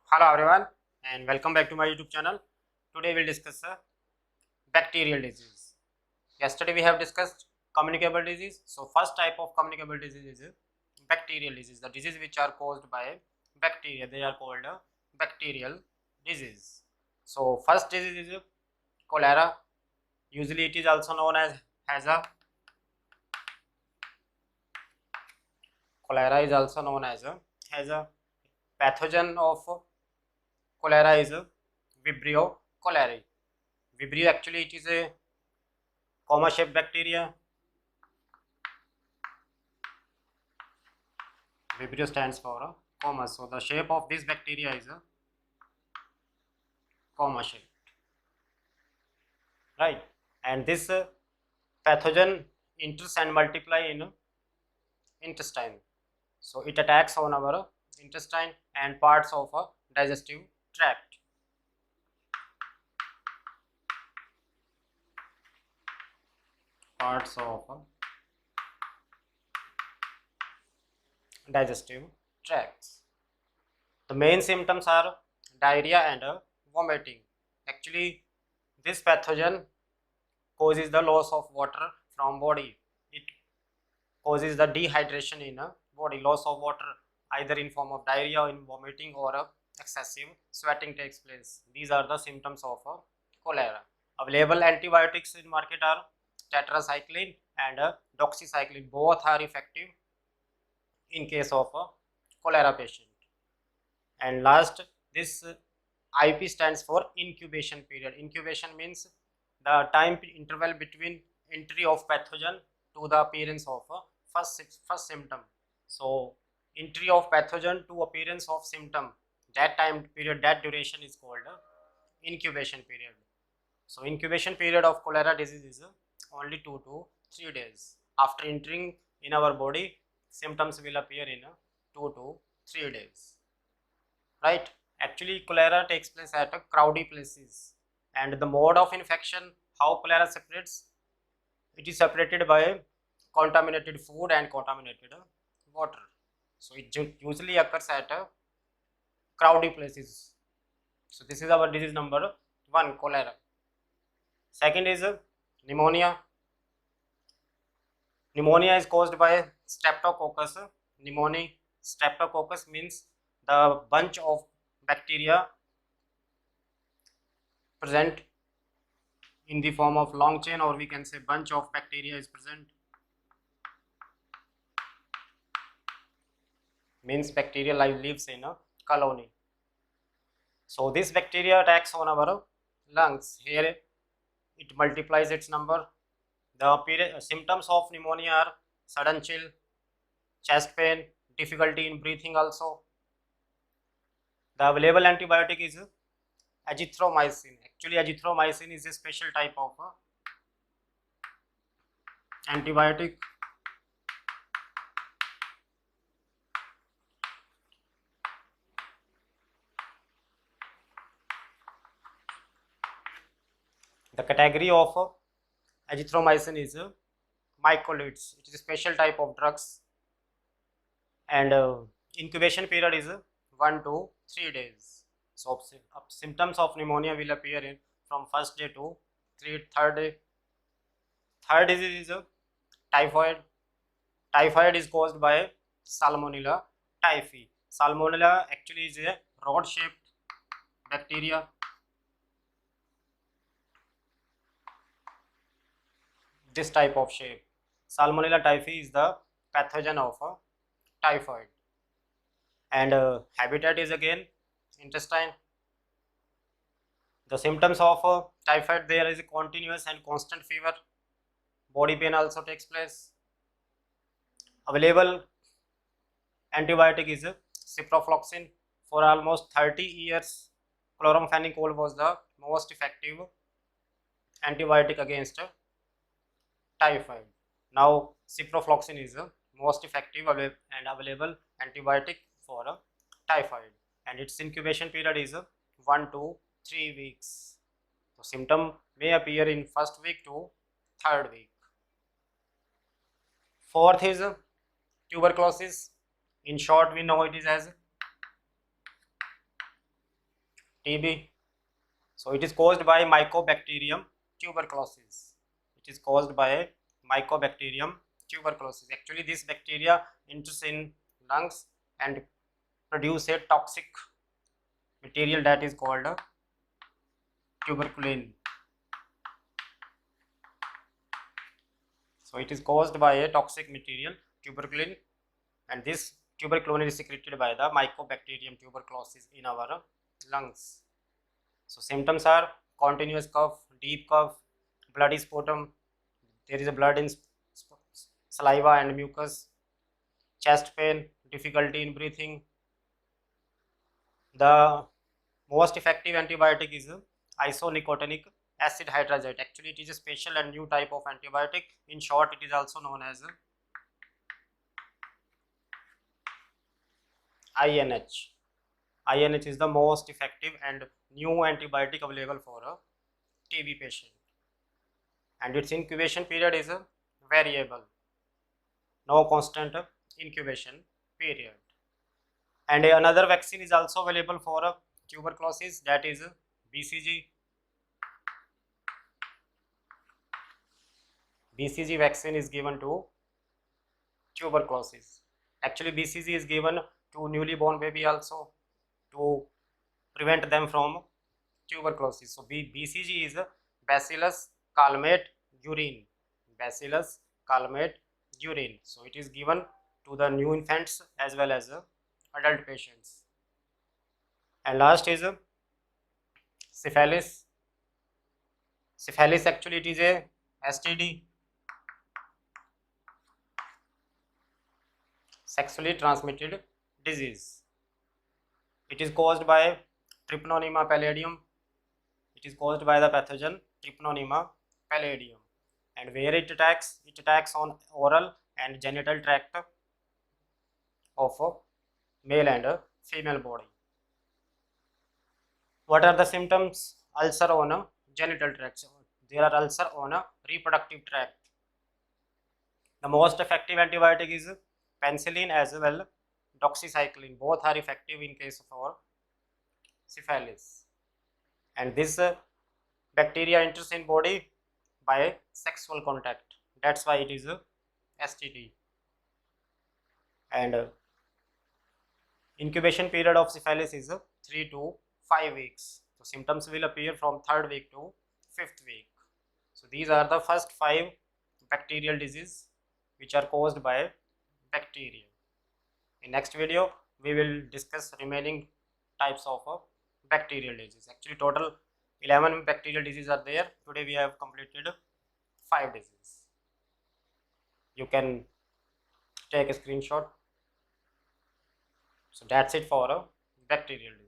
Hello everyone and welcome back to my YouTube channel. Today we'll discuss bacterial disease. Yesterday we have discussed communicable disease. So first type of communicable disease is bacterial disease. The disease which are caused by bacteria, they are called bacterial disease. So first disease is cholera. Usually it is also known as a cholera is also known as a pathogen of cholera is Vibrio cholerae. Vibrio actually it is a comma shaped bacteria. Vibrio stands for a comma. So the shape of this bacteria is a comma shape, right? And this pathogen enters and multiply in intestine. So it attacks on our intestine and parts of a digestive tract. Parts of a digestive tracts. The main symptoms are diarrhea and vomiting. Actually, this pathogen causes the loss of water from body. It causes the dehydration in a body, loss of water either in form of diarrhea or in vomiting or excessive sweating takes place. These are the symptoms of cholera. Available antibiotics in market are tetracycline and doxycycline. Both are effective in case of a cholera patient. And last, this IP stands for incubation period. Incubation means the time interval between entry of pathogen to the appearance of first symptom. So entry of pathogen to appearance of symptom, that time period, that duration is called incubation period. So incubation period of cholera disease is only 2 to 3 days. After entering in our body, symptoms will appear in 2 to 3 days, right? Actually cholera takes place at crowded places, and the mode of infection, how cholera separates, it is separated by contaminated food and contaminated water. So it usually occurs at crowded places. So this is our disease number 1, cholera. Second is pneumonia. Pneumonia is caused by streptococcus pneumoniae. Streptococcus means the bunch of bacteria present in the form of long chain, or we can say bunch of bacteria is present, means bacteria lives in a colony. So this bacteria attacks on our lungs. Here it multiplies its number. The symptoms of pneumonia are sudden chill, chest pain, difficulty in breathing also. The available antibiotic is azithromycin. Actually azithromycin is a special type of antibiotic. The category of azithromycin is mycolids. It is a special type of drugs, and incubation period is 1 to 3 days. So symptoms of pneumonia will appear in from first day to third day. Third disease is typhoid. Typhoid is caused by Salmonella typhi. Salmonella actually is a rod shaped bacteria. This type of shape, Salmonella typhi, is the pathogen of typhoid. And habitat is again intestine. The symptoms of typhoid, there is a continuous and constant fever. Body pain also takes place. Available antibiotic is ciprofloxacin. For almost 30 years, chloramphenicol was the most effective antibiotic against typhoid. Now ciprofloxacin is the most effective and available antibiotic for typhoid, and its incubation period is 1 to 3 weeks. So symptom may appear in first week to third week. Fourth is tuberculosis. In short, we know it is as TB. So it is caused by Mycobacterium tuberculosis. It is caused by Mycobacterium tuberculosis. Actually, this bacteria enters in lungs and produce a toxic material that is called tuberculin. So it is caused by a toxic material, tuberculin, and this tuberculin is secreted by the Mycobacterium tuberculosis in our lungs. So symptoms are continuous cough, deep cough, bloody sputum, there is a blood in saliva and mucus, chest pain, difficulty in breathing. The most effective antibiotic is isonicotinic acid hydrazide. Actually, it is a special and new type of antibiotic. In short, it is also known as INH. INH is the most effective and new antibiotic available for a TB patient, and its incubation period is variable, no constant incubation period. And another vaccine is also available for tuberculosis, that is BCG. BCG vaccine is given to tuberculosis. Actually, BCG is given to newly born baby also to prevent them from tuberculosis. So BCG is Bacillus calmette urine. Bacillus calmette urine. So it is given to the new infants as well as adult patients. And last is syphilis. Syphilis, actually it is a STD, sexually transmitted disease. It is caused by Trypanosoma pallidum. It is caused by the pathogen Trypanosoma pallidum. And where it attacks on oral and genital tract of male and female body. What are the symptoms? Ulcer on a genital tract. There are ulcer on a reproductive tract. The most effective antibiotic is penicillin as well doxycycline. Both are effective in case of our syphilis. And this bacteria enters in body by sexual contact. That's why it is a STD. And incubation period of syphilis is 3 to 5 weeks. So symptoms will appear from 3rd week to 5th week. So these are the first 5 bacterial diseases which are caused by bacteria. In next video, we will discuss remaining types of bacterial disease. Actually, total 11 bacterial diseases are there. Today we have completed 5 diseases. You can take a screenshot. So that's it for bacterial disease.